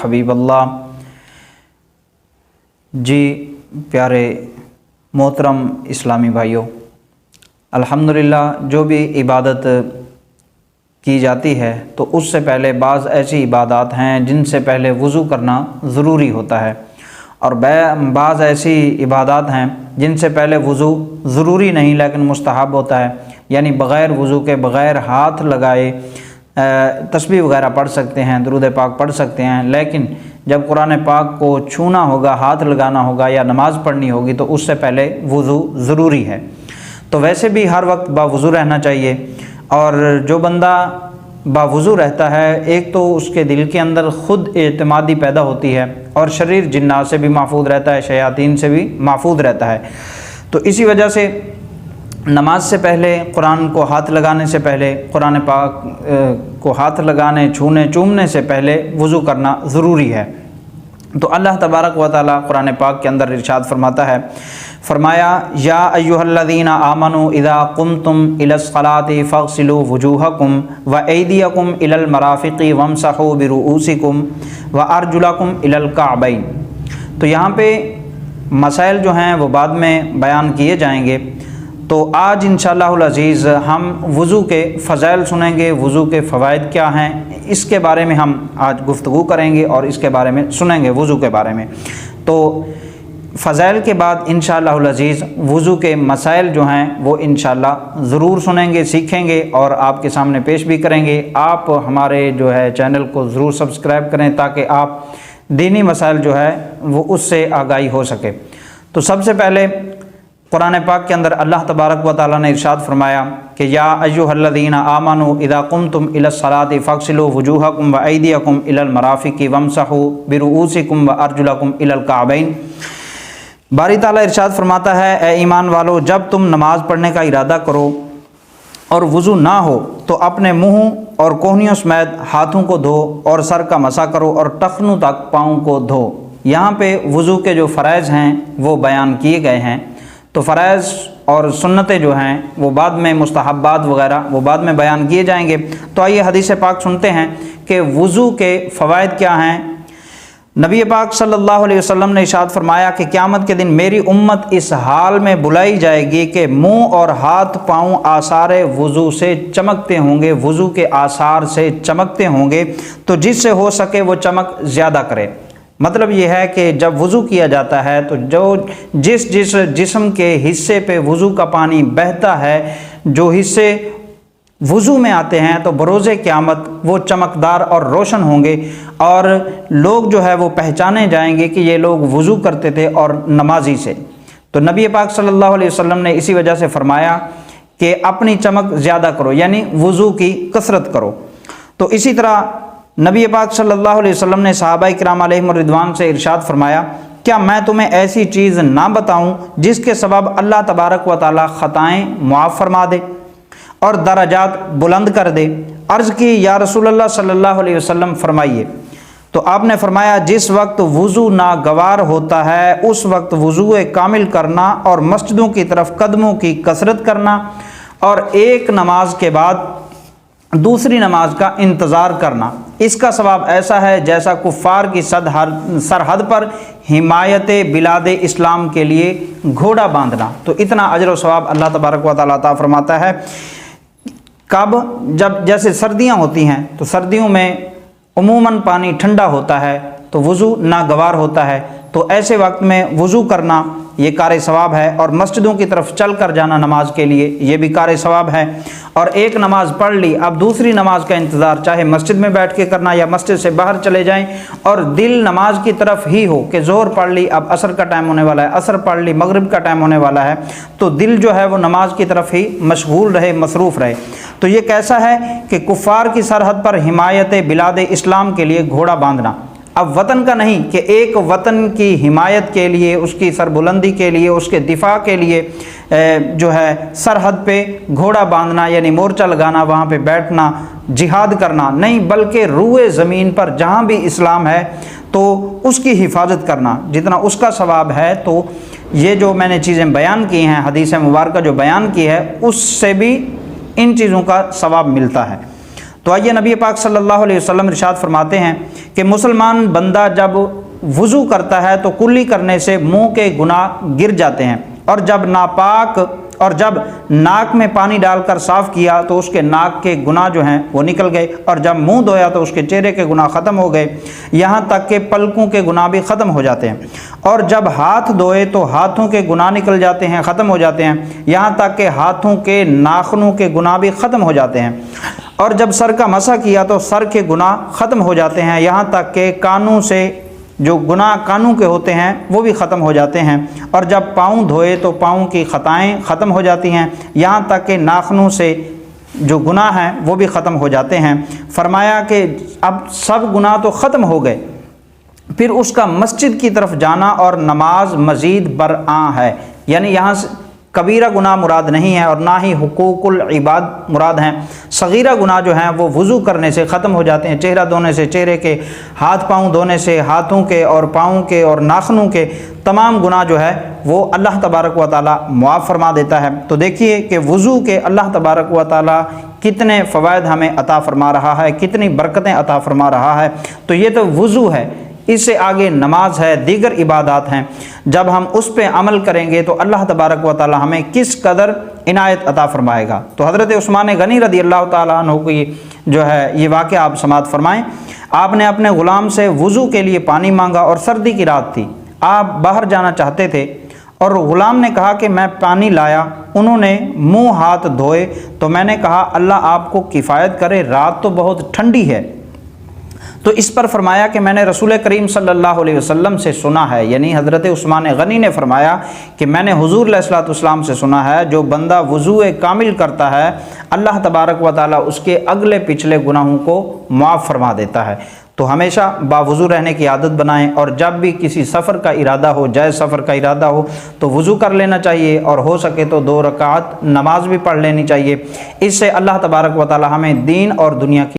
حبیب اللہ جی پیارے محترم اسلامی بھائیوں، الحمدللہ جو بھی عبادت کی جاتی ہے تو اس سے پہلے بعض ایسی عبادات ہیں جن سے پہلے وضو کرنا ضروری ہوتا ہے، اور بعض ایسی عبادات ہیں جن سے پہلے وضو ضروری نہیں لیکن مستحب ہوتا ہے، یعنی بغیر وضو کے بغیر ہاتھ لگائے تسبیح وغیرہ پڑھ سکتے ہیں، درود پاک پڑھ سکتے ہیں، لیکن جب قرآن پاک کو چھونا ہوگا، ہاتھ لگانا ہوگا یا نماز پڑھنی ہوگی تو اس سے پہلے وضو ضروری ہے۔ تو ویسے بھی ہر وقت باوضو رہنا چاہیے، اور جو بندہ باوضو رہتا ہے ایک تو اس کے دل کے اندر خود اعتمادی پیدا ہوتی ہے، اور شریر جنات سے بھی محفوظ رہتا ہے، شیاطین سے بھی محفوظ رہتا ہے۔ تو اسی وجہ سے نماز سے پہلے، قرآن کو ہاتھ لگانے سے پہلے، قرآن پاک کو ہاتھ لگانے، چھونے، چومنے سے پہلے وضو کرنا ضروری ہے۔ تو اللہ تبارک و تعالی قرآن پاک کے اندر ارشاد فرماتا ہے، فرمایا یا ایھا الذین آمنوا اذا قمتم الی الصلاۃ فاغسلوا وجوہکم وایدیکم الی المرافق وامسحوا برؤوسکم وارجلکم الی الکعبین۔ تو یہاں پہ مسائل جو ہیں وہ بعد میں بیان کیے جائیں گے، تو آج انشاءاللہ العزیز ہم وضو کے فضائل سنیں گے، وضو کے فوائد کیا ہیں اس کے بارے میں ہم آج گفتگو کریں گے اور اس کے بارے میں سنیں گے، وضو کے بارے میں۔ تو فضائل کے بعد انشاءاللہ العزیز وضو کے مسائل جو ہیں وہ انشاءاللہ ضرور سنیں گے، سیکھیں گے اور آپ کے سامنے پیش بھی کریں گے۔ آپ ہمارے جو ہے چینل کو ضرور سبسکرائب کریں تاکہ آپ دینی مسائل جو ہے وہ اس سے آگاہی ہو سکے۔ تو سب سے پہلے قرآن پاک کے اندر اللہ تبارک و تعالیٰ نے ارشاد فرمایا کہ یا ایھا الذین آمنوا اذا قمتم الی الصلاۃ فاغسلوا وجوہکم وایدیکم الی المرافق وامسحوا برؤوسکم وارجلکم الی الکعبین۔ باری تعالیٰ ارشاد فرماتا ہے، اے ایمان والو، جب تم نماز پڑھنے کا ارادہ کرو اور وضو نہ ہو تو اپنے منہ اور کوہنیوں سمیت ہاتھوں کو دھو اور سر کا مسح کرو اور ٹخنوں تک پاؤں کو دھو۔ یہاں پہ وضو کے جو فرائض ہیں وہ بیان کیے گئے ہیں، تو فرائض اور سنتیں جو ہیں وہ بعد میں، مستحبات وغیرہ وہ بعد میں بیان کیے جائیں گے۔ تو آئیے حدیث پاک سنتے ہیں کہ وضو کے فوائد کیا ہیں۔ نبی پاک صلی اللہ علیہ وسلم نے ارشاد فرمایا کہ قیامت کے دن میری امت اس حال میں بلائی جائے گی کہ منہ اور ہاتھ پاؤں آثار وضو سے چمکتے ہوں گے، وضو کے آثار سے چمکتے ہوں گے، تو جس سے ہو سکے وہ چمک زیادہ کرے۔ مطلب یہ ہے کہ جب وضو کیا جاتا ہے تو جس جسم کے حصے پہ وضو کا پانی بہتا ہے، جو حصے وضو میں آتے ہیں، تو بروز قیامت وہ چمکدار اور روشن ہوں گے، اور لوگ جو ہے وہ پہچانے جائیں گے کہ یہ لوگ وضو کرتے تھے اور نمازی سے۔ تو نبی پاک صلی اللہ علیہ وسلم نے اسی وجہ سے فرمایا کہ اپنی چمک زیادہ کرو، یعنی وضو کی کثرت کرو۔ تو اسی طرح نبی پاک صلی اللہ علیہ وسلم نے صحابہ کرام علیہم الرضوان سے ارشاد فرمایا، کیا میں تمہیں ایسی چیز نہ بتاؤں جس کے سبب اللہ تبارک و تعالی خطائیں معاف فرما دے اور درجات بلند کر دے؟ عرض کی یا رسول اللہ صلی اللہ علیہ وسلم فرمائیے۔ تو آپ نے فرمایا، جس وقت وضو ناگوار ہوتا ہے اس وقت وضو کامل کرنا اور مسجدوں کی طرف قدموں کی کثرت کرنا، اور ایک نماز کے بعد دوسری نماز کا انتظار کرنا، اس کا ثواب ایسا ہے جیسا کفار کی سرحد پر حمایت بلاد اسلام کے لیے گھوڑا باندھنا۔ تو اتنا اجر و ثواب اللہ تبارک و تعالیٰ عطا فرماتا ہے۔ کب؟ جب جیسے سردیاں ہوتی ہیں تو سردیوں میں عموماً پانی ٹھنڈا ہوتا ہے تو وضو ناگوار ہوتا ہے، تو ایسے وقت میں وضو کرنا یہ کار ثواب ہے، اور مسجدوں کی طرف چل کر جانا نماز کے لیے یہ بھی کار ثواب ہے۔ اور ایک نماز پڑھ لی، اب دوسری نماز کا انتظار چاہے مسجد میں بیٹھ کے کرنا یا مسجد سے باہر چلے جائیں، اور دل نماز کی طرف ہی ہو کہ ظہر پڑھ لی، اب عصر کا ٹائم ہونے والا ہے، عصر پڑھ لی، مغرب کا ٹائم ہونے والا ہے، تو دل جو ہے وہ نماز کی طرف ہی مشغول رہے، مصروف رہے۔ تو یہ کیسا ہے کہ کفار کی سرحد پر حمایت بلاد اسلام کے لیے گھوڑا باندھنا۔ اب وطن کا نہیں کہ ایک وطن کی حمایت کے لیے، اس کی سربلندی کے لیے، اس کے دفاع کے لیے جو ہے سرحد پہ گھوڑا باندھنا، یعنی مورچہ لگانا، وہاں پہ بیٹھنا، جہاد کرنا نہیں، بلکہ روئے زمین پر جہاں بھی اسلام ہے تو اس کی حفاظت کرنا، جتنا اس کا ثواب ہے۔ تو یہ جو میں نے چیزیں بیان کی ہیں، حدیث مبارکہ جو بیان کی ہے، اس سے بھی ان چیزوں کا ثواب ملتا ہے۔ تو آئیے نبی پاک صلی اللہ علیہ وسلم ارشاد فرماتے ہیں کہ مسلمان بندہ جب وضو کرتا ہے تو کلی کرنے سے منہ کے گناہ گر جاتے ہیں، اور جب ناک میں پانی ڈال کر صاف کیا تو اس کے ناک کے گناہ جو ہیں وہ نکل گئے، اور جب منہ دھویا تو اس کے چہرے کے گناہ ختم ہو گئے، یہاں تک کہ پلکوں کے گناہ بھی ختم ہو جاتے ہیں، اور جب ہاتھ دھوئے تو ہاتھوں کے گناہ نکل جاتے ہیں، ختم ہو جاتے ہیں، یہاں تک کہ ہاتھوں کے ناخنوں کے گناہ بھی ختم ہو جاتے ہیں، اور جب سر کا مسح کیا تو سر کے گناہ ختم ہو جاتے ہیں، یہاں تک کہ کانوں سے جو گناہ کانوں کے ہوتے ہیں وہ بھی ختم ہو جاتے ہیں، اور جب پاؤں دھوئے تو پاؤں کی خطائیں ختم ہو جاتی ہیں، یہاں تک کہ ناخنوں سے جو گناہ ہیں وہ بھی ختم ہو جاتے ہیں۔ فرمایا کہ اب سب گناہ تو ختم ہو گئے، پھر اس کا مسجد کی طرف جانا اور نماز مزید برآں ہے، یعنی یہاں سے کبیرہ گناہ مراد نہیں ہے اور نہ ہی حقوق العباد مراد ہیں۔ صغیرہ گناہ جو ہیں وہ وضو کرنے سے ختم ہو جاتے ہیں، چہرہ دھونے سے، چہرے کے ہاتھ پاؤں دھونے سے، ہاتھوں کے اور پاؤں کے اور ناخنوں کے تمام گناہ جو ہے وہ اللہ تبارک و تعالی معاف فرما دیتا ہے۔ تو دیکھیے کہ وضو کے اللہ تبارک و تعالی کتنے فوائد ہمیں عطا فرما رہا ہے، کتنی برکتیں عطا فرما رہا ہے۔ تو یہ تو وضو ہے، اس سے آگے نماز ہے، دیگر عبادات ہیں، جب ہم اس پہ عمل کریں گے تو اللہ تبارک و تعالی ہمیں کس قدر عنایت عطا فرمائے گا۔ تو حضرت عثمان غنی رضی اللہ تعالیٰ عنہ کی جو ہے یہ واقعہ آپ سماعت فرمائیں۔ آپ نے اپنے غلام سے وضو کے لیے پانی مانگا اور سردی کی رات تھی، آپ باہر جانا چاہتے تھے اور غلام نے کہا کہ میں پانی لایا، انہوں نے منہ ہاتھ دھوئے تو میں نے کہا اللہ آپ کو کفایت کرے، رات تو بہت ٹھنڈی ہے۔ تو اس پر فرمایا کہ میں نے رسول کریم صلی اللہ علیہ وسلم سے سنا ہے، یعنی حضرت عثمان غنی نے فرمایا کہ میں نے حضور علیہ الصلوۃ والسلام سے سنا ہے، جو بندہ وضو کامل کرتا ہے اللہ تبارک و تعالیٰ اس کے اگلے پچھلے گناہوں کو معاف فرما دیتا ہے۔ تو ہمیشہ باوضو رہنے کی عادت بنائیں، اور جب بھی کسی سفر کا ارادہ ہو، جائز سفر کا ارادہ ہو تو وضو کر لینا چاہیے، اور ہو سکے تو 2 رکعت نماز بھی پڑھ لینی چاہیے۔ اس سے اللہ تبارک و تعالی ہمیں دین اور دنیا کی